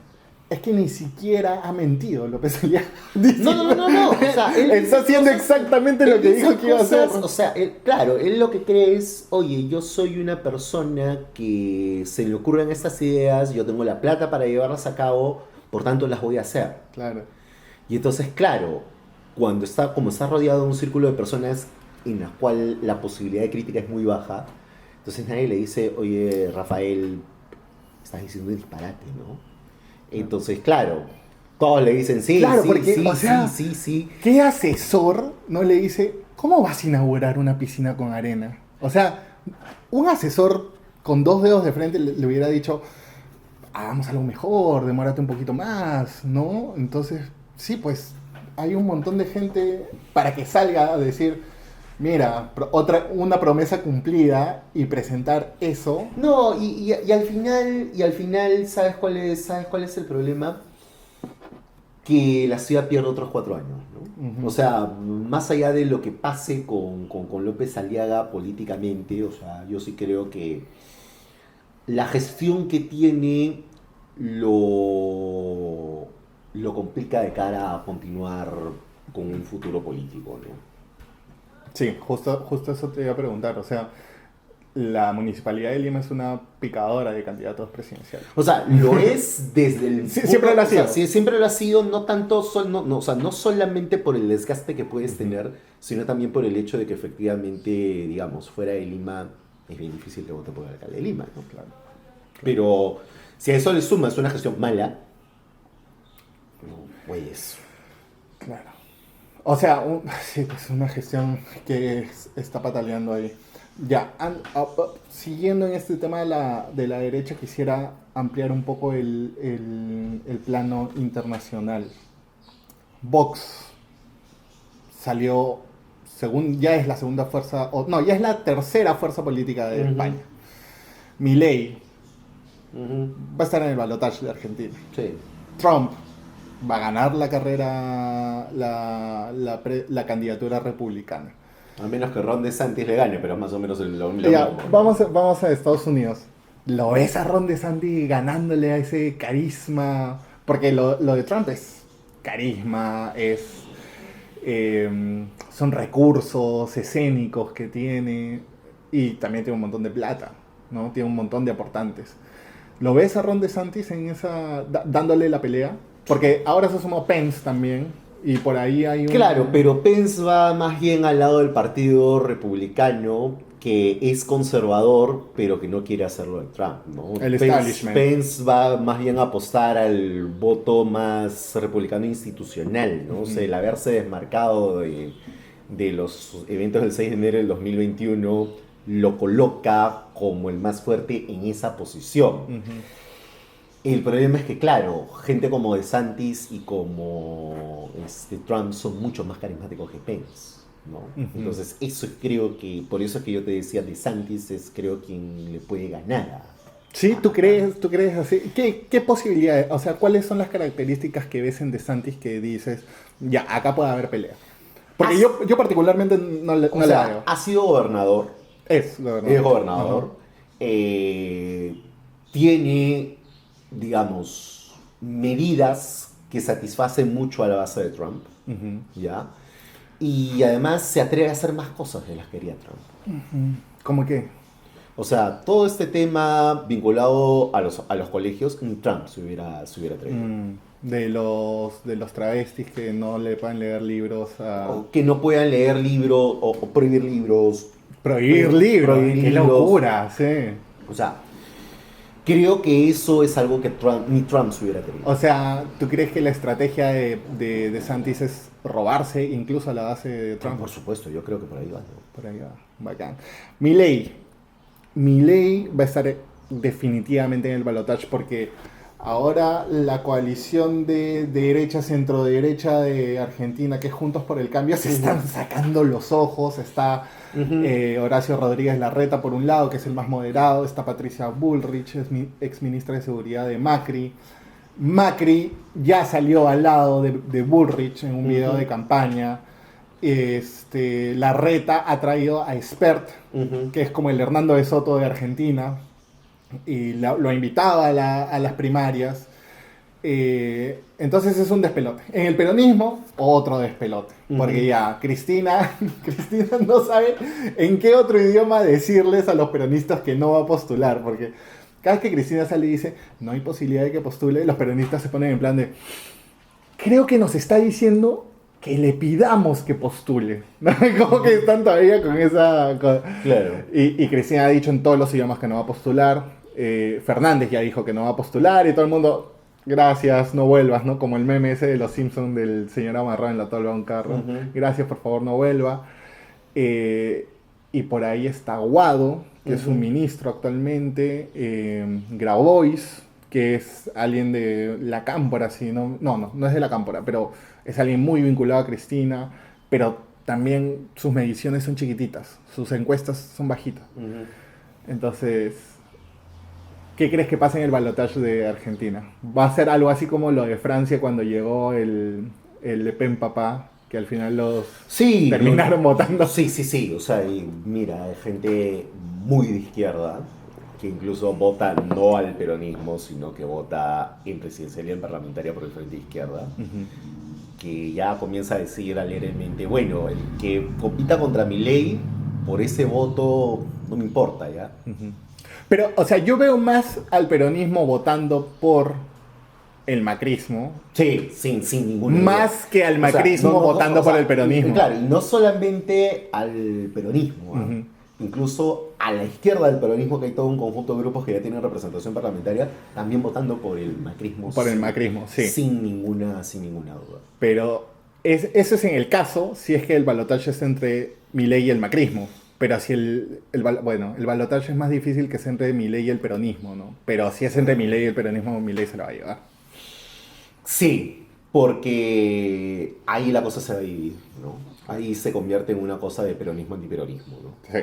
Es que ni siquiera ha mentido López Aliaga. No. O sea, él está haciendo exactamente lo que dijo que iba a hacer. O sea, claro, él lo que cree es, oye, yo soy una persona que se le ocurren estas ideas, yo tengo la plata para llevarlas a cabo, por tanto las voy a hacer. Claro. Y entonces, claro, como está rodeado de un círculo de personas en las cuales la posibilidad de crítica es muy baja, entonces nadie le dice, oye, Rafael, estás diciendo un disparate, ¿no? Entonces, claro, todos le dicen sí, claro, sí, porque, sí, o sea, sí. ¿Qué asesor no le dice, ¿cómo vas a inaugurar una piscina con arena? O sea, un asesor con 2 dedos de frente le hubiera dicho, hagamos algo mejor, demórate un poquito más, ¿no? Entonces, sí, pues hay un montón de gente para que salga a decir, mira, una promesa cumplida y presentar eso. No, y al final, ¿sabes cuál es el problema? Que la ciudad pierde otros 4 años, ¿no? O sea, más allá de lo que pase con López Aliaga políticamente, o sea, yo sí creo que la gestión que tiene lo complica de cara a continuar con un futuro político, ¿no? Sí, justo eso te iba a preguntar. O sea, la Municipalidad de Lima es una picadora de candidatos presidenciales. O sea, lo es desde el... Siempre lo ha sido. O sea, sí, siempre lo ha sido, no tanto, o sea, no solamente por el desgaste que puedes tener, sino también por el hecho de que efectivamente, digamos, fuera de Lima es bien difícil que vote por el alcalde de Lima, ¿no? Claro. Pero si a eso le sumas una gestión mala, pues... Claro. O sea, sí, pues una gestión que está pataleando ahí. Ya, siguiendo en este tema de la derecha, quisiera ampliar un poco el plano internacional. Vox salió, ya es la segunda fuerza, ya es la tercera fuerza política de España. Milei va a estar en el balotaje de Argentina. Sí. Trump va a ganar la carrera, la candidatura republicana. A menos que Ron DeSantis le gane, pero es más o menos lo Ya, mismo. vamos a Estados Unidos. ¿Lo ves a Ron DeSantis ganándole a ese carisma? Porque lo de Trump es carisma, son recursos escénicos que tiene y también tiene un montón de plata, ¿no? Tiene un montón de aportantes. ¿Lo ves a Ron DeSantis en dándole la pelea? Porque ahora se sumó Pence también. Y por ahí hay un... Claro, pero Pence va más bien al lado del partido republicano, que es conservador, pero que no quiere hacerlo de Trump, ¿no? El establishment. Pence va más bien a apostar al voto más republicano institucional, ¿no? O sea, el haberse desmarcado de los eventos del 6 de enero del 2021 lo coloca como el más fuerte en esa posición. El problema es que, claro, gente como DeSantis y como Trump son mucho más carismáticos que Pence, ¿no? Entonces, por eso es que yo te decía, DeSantis es, creo, quien le puede ganar. ¿Sí? ¿Tú crees así? ¿Qué posibilidades? O sea, ¿cuáles son las características que ves en DeSantis que dices, ya, acá puede haber pelea? Porque yo particularmente no le veo. Ha sido gobernador. Es gobernador. Es gobernador. Tiene, digamos, medidas que satisfacen mucho a la base de Trump, ¿ya? Y además se atreve a hacer más cosas de las que quería Trump. ¿Cómo qué? O sea, todo este tema vinculado a los colegios, Trump se hubiera atrevido. de los travestis que no le pueden leer libros a... O que no puedan leer libros o prohibir libros. Prohibir libros, Prohibir qué libros. locura, sí. O sea, creo que eso es algo que ni Trump se hubiera querido. O sea, ¿tú crees que la estrategia de DeSantis es robarse incluso a la base de Trump? Por supuesto, yo creo que por ahí va, ¿no? Por ahí va, bacán. Milei va a estar definitivamente en el balotaje porque ahora la coalición de derecha, centro-derecha de Argentina, que es Juntos por el Cambio, se están sacando los ojos. Está Horacio Rodríguez Larreta por un lado, que es el más moderado. Está Patricia Bullrich, ex ministra de Seguridad de Macri. Macri ya salió al lado de Bullrich en un video de campaña. Larreta ha traído a Espert, que es como el Hernando de Soto de Argentina, y lo ha invitado a las primarias. Entonces es un despelote. En el peronismo, otro despelote. Porque ya Cristina no sabe en qué otro idioma decirles a los peronistas que no va a postular. Porque cada vez que Cristina sale y dice no hay posibilidad de que postule, los peronistas se ponen en plan de creo que nos está diciendo que le pidamos que postule. ¿No? Como que están todavía con esa... Claro. Y Cristina ha dicho en todos los idiomas que no va a postular. Fernández ya dijo que no va a postular y todo el mundo, gracias, no vuelvas, ¿no? Como el meme ese de los Simpsons del señor amarrado en la tolva de un carro. Gracias, por favor, no vuelva. Y por ahí está Guado, que es un ministro actualmente. Grabois, que es alguien de la Cámpora, ¿sí? No es de la Cámpora, pero es alguien muy vinculado a Cristina, pero también sus mediciones son chiquititas, sus encuestas son bajitas. Entonces, ¿qué crees que pasa en el balotaje de Argentina? ¿Va a ser algo así como lo de Francia cuando llegó el Le Pen papá, que al final los terminaron votando? Sí. O sea, y mira, hay gente muy de izquierda que incluso vota no al peronismo, sino que vota en presidencial y en parlamentaria por el Frente de Izquierda, que ya comienza a decir alegremente, bueno, el que compita contra Milei, por ese voto no me importa, ¿ya? Pero, o sea, yo veo más al peronismo votando por el macrismo. Sí, sin ninguna duda. Más que al macrismo votando por el peronismo. Claro, y no solamente al peronismo, ¿eh? Incluso a la izquierda del peronismo, que hay todo un conjunto de grupos que ya tienen representación parlamentaria, también votando por el macrismo. Por el macrismo, sí. Sin ninguna duda. Pero eso es en el caso, si es que el balotaje es entre Milei y el macrismo. Pero si el balotaje es más difícil que sea entre Milei y el peronismo, ¿no? Pero si es entre Milei y el peronismo, Milei se lo va a llevar. Sí, porque ahí la cosa se va a dividir, ¿no? Ahí se convierte en una cosa de peronismo antiperonismo, ¿no? Sí.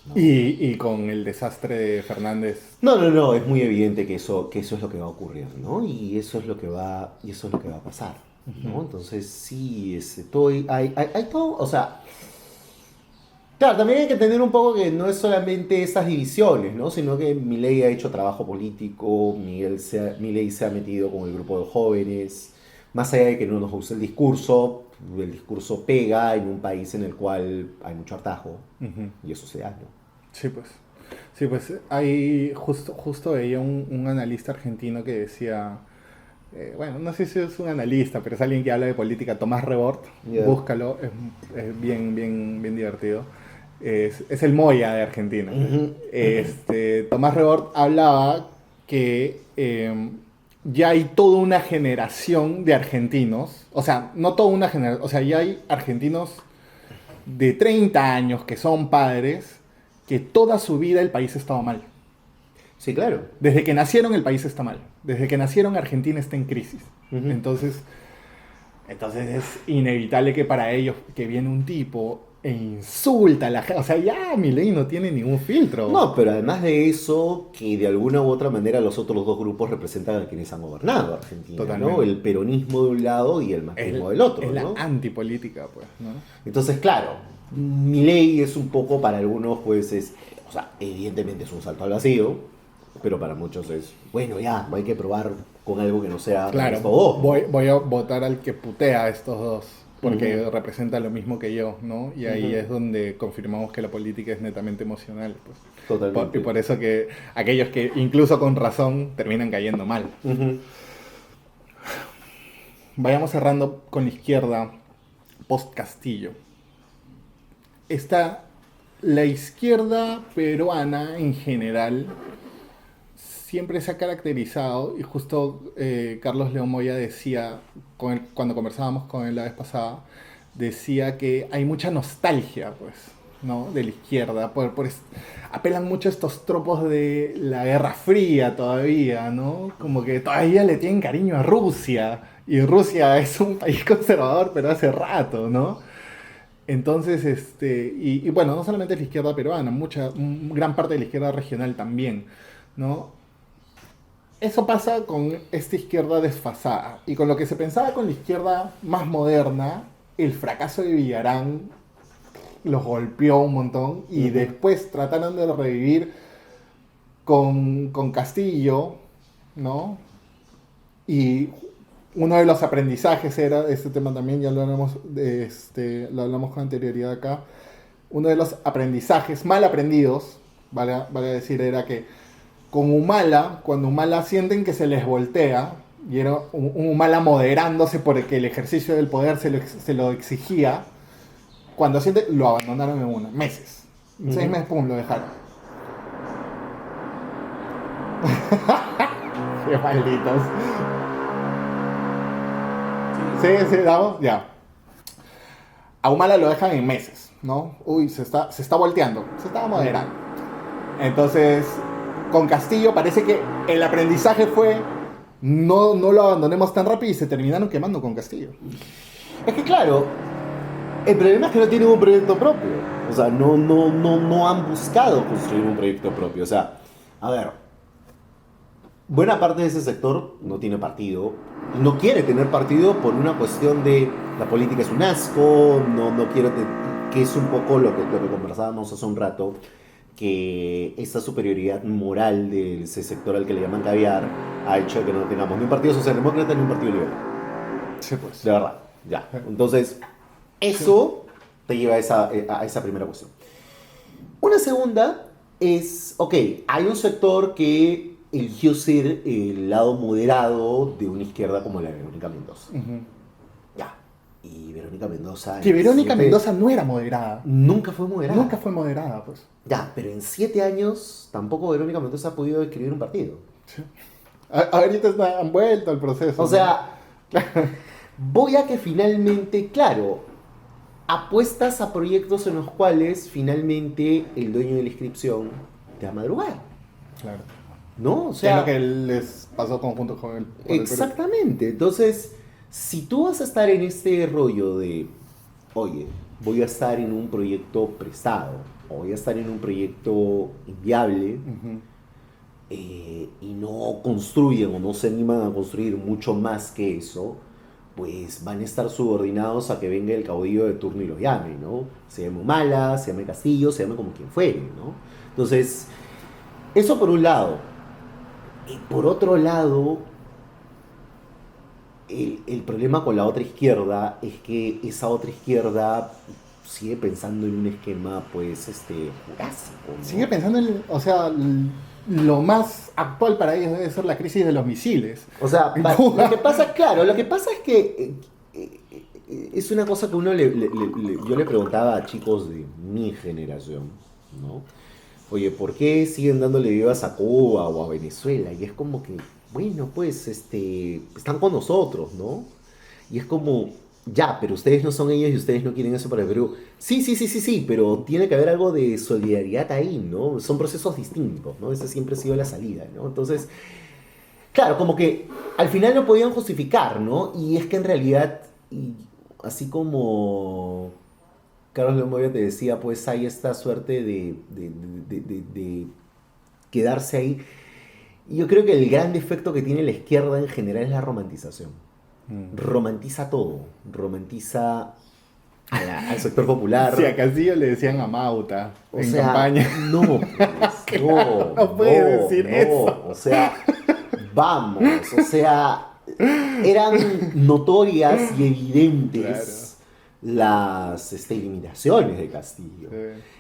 ¿No? Y con el desastre de Fernández. No, es muy evidente que eso es lo que va a ocurrir, ¿no? Y eso es lo que va a pasar, ¿no? Entonces sí, hay todo, o sea, claro, también hay que entender un poco que no es solamente esas divisiones, ¿no? Sino que Milei ha hecho trabajo político, Milei se ha metido con el grupo de jóvenes, más allá de que no nos guste el discurso pega en un país en el cual hay mucho hartazgo, y eso se da, ¿no? Sí, pues hay justo veía un analista argentino que decía, bueno, no sé si es un analista, pero es alguien que habla de política, Tomás Rebord, búscalo, es bien divertido. Es el Moya de Argentina. Tomás Rebord hablaba que ya hay toda una generación de argentinos, o sea, no toda una generación, o sea, ya hay argentinos de 30 años que son padres, que toda su vida el país ha estado mal. Sí, claro. Desde que nacieron el país está mal. Desde que nacieron Argentina está en crisis. Entonces es inevitable que para ellos, que viene un tipo e insulta a la gente, o sea, ya Milei no tiene ningún filtro. No, pero además de eso, que de alguna u otra manera los otros dos grupos representan a quienes han gobernado Argentina, ¿no? El peronismo de un lado y el macrismo del otro, es ¿no? la antipolítica, pues, ¿no? Entonces, claro, Milei es un poco para algunos, pues, o sea, evidentemente es un salto al vacío, pero para muchos es, bueno, ya, hay que probar con algo que no sea claro, estos dos. Voy a votar al que putea a estos dos, porque representa lo mismo que yo, ¿no? Y ahí es donde confirmamos que la política es netamente emocional, pues. Totalmente. Y por eso que aquellos que incluso con razón terminan cayendo mal. vayamos cerrando con la izquierda post-Castillo. Está la izquierda peruana en general, siempre se ha caracterizado, y justo Carlos León Moya decía, cuando conversábamos con él la vez pasada, decía que hay mucha nostalgia, pues, ¿no? De la izquierda, apelan mucho a estos tropos de la Guerra Fría todavía, ¿no? Como que todavía le tienen cariño a Rusia, y Rusia es un país conservador, pero hace rato, ¿no? Entonces, y bueno, no solamente la izquierda peruana, gran parte de la izquierda regional también, ¿no? Eso pasa con esta izquierda desfasada. Y con lo que se pensaba con la izquierda más moderna, el fracaso de Villarán los golpeó un montón. Y después trataron de revivir con Castillo, ¿no? Y uno de los aprendizajes era, este tema también ya lo hablamos con anterioridad acá, uno de los aprendizajes mal aprendidos, vale decir, era que con Humala, cuando Humala sienten que se les voltea, y era un Humala moderándose porque el ejercicio del poder se lo exigía, cuando sienten, lo abandonaron en meses. En 6 meses, pum, lo dejaron. Qué malditos. Sí, vamos, ya. A Humala lo dejan en meses, ¿no? Uy, se está volteando, se estaba moderando. Entonces, con Castillo parece que el aprendizaje fue no lo abandonemos tan rápido y se terminaron quemando con Castillo. Es que claro, el problema es que no tienen un proyecto propio. O sea, no han buscado construir un proyecto propio. O sea, a ver, buena parte de ese sector no tiene partido, no quiere tener partido por una cuestión de la política es un asco, no quiero, que es un poco lo que conversábamos hace un rato, que esta superioridad moral de ese sector al que le llaman caviar ha hecho que no tengamos ni un partido socialdemócrata ni un partido liberal. Sí, pues. De verdad, ya. Entonces, eso te lleva a esa primera cuestión. Una segunda es, ok, hay un sector que eligió ser el lado moderado de una izquierda como la de Verónica Mendoza. Ya. Y Verónica Mendoza... Que Verónica Mendoza no era moderada. Nunca fue moderada. Nunca fue moderada, pues. Ya, pero en 7 años tampoco Verónica Mendoza ha podido escribir un partido. Sí. Ahorita han vuelto al proceso. O sea, voy a que finalmente, claro, apuestas a proyectos en los cuales finalmente el dueño de la inscripción te va a madrugar. Claro. ¿No? O sea, es lo que les pasó conjunto con el exactamente. Entonces, si tú vas a estar en este rollo de, oye, voy a estar en un proyecto prestado, o voy a estar en un proyecto inviable, y no construyen o no se animan a construir mucho más que eso, pues van a estar subordinados a que venga el caudillo de turno y los llame, ¿no? Se llame Humala, se llame Castillo, se llame como quien fuere, ¿no? Entonces, eso por un lado. Y por otro lado, el problema con la otra izquierda es que esa otra izquierda sigue pensando en un esquema, pues, jurásico, ¿no? Sigue pensando en, o sea, lo más actual para ellos debe ser la crisis de los misiles. O sea, lo que pasa, claro, lo que pasa es que es una cosa que yo le preguntaba a chicos de mi generación, ¿no? Oye, ¿por qué siguen dándole vivas a Cuba o a Venezuela? Y es como que, bueno, pues, están con nosotros, ¿no? Y es como, ya, pero ustedes no son ellos y ustedes no quieren eso para el Perú. Sí, pero tiene que haber algo de solidaridad ahí, ¿no? Son procesos distintos, ¿no? Esa siempre ha sido la salida, ¿no? Entonces, claro, como que al final lo podían justificar, ¿no? Y es que en realidad, así como Carlos León Moya te decía, pues hay esta suerte de quedarse ahí. Y yo creo que el gran defecto que tiene la izquierda en general es la romantización. Romantiza todo. Romantiza al sector popular. Sí, a Castillo le decían a Mauta en campaña. No, pues, no puede decir eso. O sea, vamos, o sea, eran notorias y evidentes las eliminaciones de Castillo.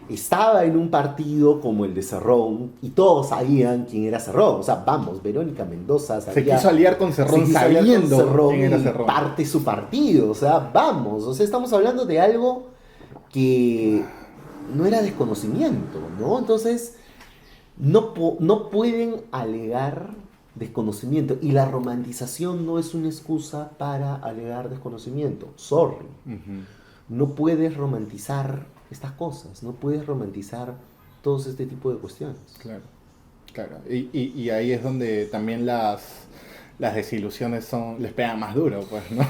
Estaba en un partido como el de Cerrón y todos sabían quién era Cerrón. O sea, vamos, Verónica Mendoza se quiso aliar con Cerrón sabiendo quién era Cerrón. Parte su partido. O sea, vamos. O sea, estamos hablando de algo que no era desconocimiento, ¿no? Entonces, no pueden alegar desconocimiento. Y la romantización no es una excusa para alegar desconocimiento. Sorry. No puedes romantizar estas cosas. No puedes romantizar todo este tipo de cuestiones. Claro, claro. Y ahí es donde también las desilusiones les pegan más duro, pues, ¿no?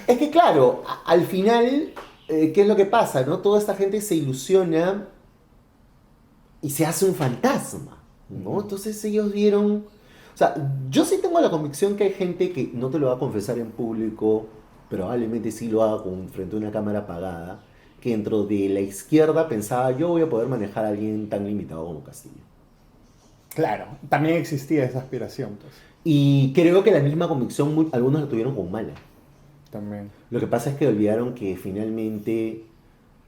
Es que claro, al final, ¿qué es lo que pasa, no? Toda esta gente se ilusiona y se hace un fantasma, ¿no? Entonces ellos vieron... O sea, yo sí tengo la convicción que hay gente que no te lo va a confesar en público, probablemente sí lo haga frente a una cámara apagada, que dentro de la izquierda pensaba, yo voy a poder manejar a alguien tan limitado como Castillo. Claro, también existía esa aspiración, pues. Y creo que la misma convicción algunos la tuvieron con Humala. También. Lo que pasa es que olvidaron que finalmente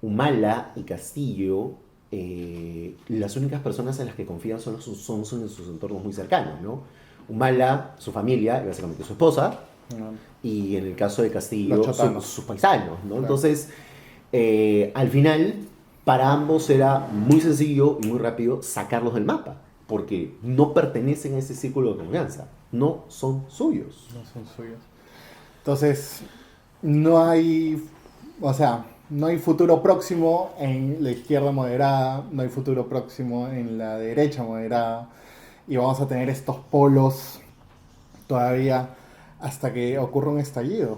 Humala y Castillo, las únicas personas en las que confían son en sus entornos muy cercanos, ¿no? Humala, su familia, y básicamente su esposa, y en el caso de Castillo, sus paisanos, ¿no? Claro. Entonces, al final, para ambos era muy sencillo y muy rápido sacarlos del mapa, porque no pertenecen a ese círculo de confianza, no son suyos. No son suyos. Entonces, no hay, o sea, no hay futuro próximo en la izquierda moderada, no hay futuro próximo en la derecha moderada, y vamos a tener estos polos todavía hasta que ocurra un estallido.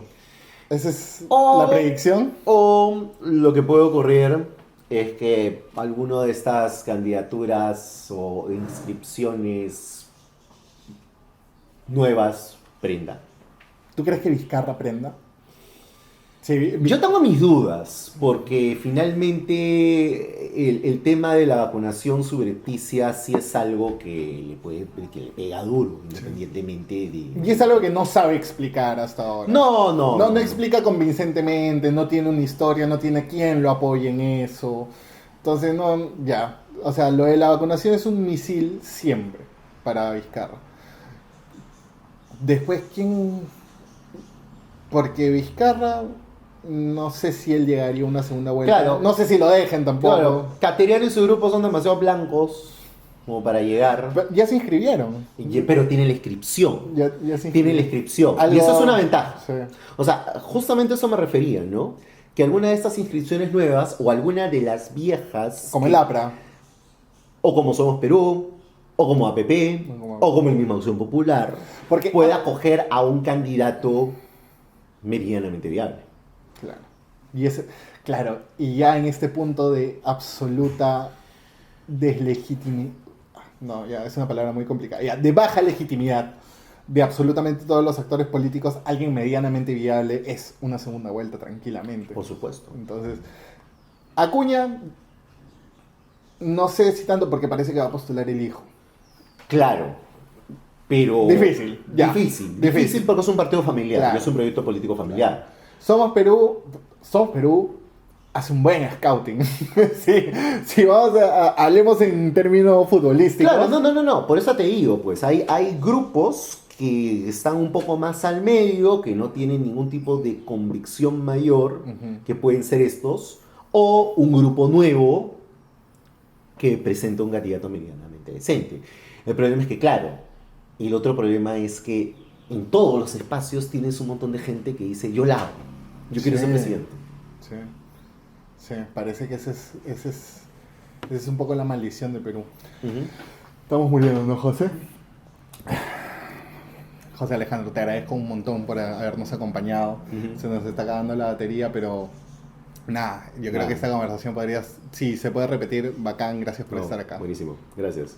¿Esa es la predicción? O lo que puede ocurrir es que alguna de estas candidaturas o inscripciones nuevas prenda. ¿Tú crees que Vizcarra prenda? Sí, yo tengo mis dudas, porque finalmente el tema de la vacunación subrepticia sí es algo que le pega duro, independientemente de... Y es algo que no sabe explicar hasta ahora. No explica convincentemente, no tiene una historia, no tiene quien lo apoye en eso. Entonces, o sea, lo de la vacunación es un misil siempre para Vizcarra. Después, ¿quién...? Porque Vizcarra... No sé si él llegaría a una segunda vuelta. Claro. No sé si lo dejen tampoco. Claro. Cateriano y su grupo son demasiado blancos como para llegar. Pero ya se inscribieron. Pero tiene la inscripción. Ya se tiene la inscripción. Y eso es una ventaja. Sí. O sea, justamente a eso me refería, ¿no? Que alguna de estas inscripciones nuevas o alguna de las viejas... Como el APRA. O como Somos Perú, o como APP, o como el mismo Acción Popular, porque pueda acoger a un candidato medianamente viable. Claro. Y ya en este punto de absoluta deslegitimidad, no, ya es una palabra muy complicada, ya, de baja legitimidad de absolutamente todos los actores políticos, alguien medianamente viable es una segunda vuelta tranquilamente. Por supuesto. Entonces, Acuña, no sé si tanto porque parece que va a postular el hijo. Claro, pero... Difícil porque es un partido familiar, claro. Es un proyecto político familiar. Claro. Somos Perú hace un buen scouting. Si vamos hablemos en términos futbolísticos. Claro, no. Por eso te digo, pues hay grupos que están un poco más al medio, que no tienen ningún tipo de convicción mayor, que pueden ser estos, o un grupo nuevo que presenta un candidato medianamente decente. El problema es que, claro, el otro problema es que en todos los espacios tienes un montón de gente que dice, yo la hago, yo quiero ser presidente. Sí, parece que ese es un poco la maldición de Perú. Estamos muriendo, ¿no, José? José Alejandro, te agradezco un montón por habernos acompañado. Se nos está acabando la batería, pero nada, yo creo que esta conversación podría, si se puede repetir, bacán, gracias por estar acá. Buenísimo, gracias.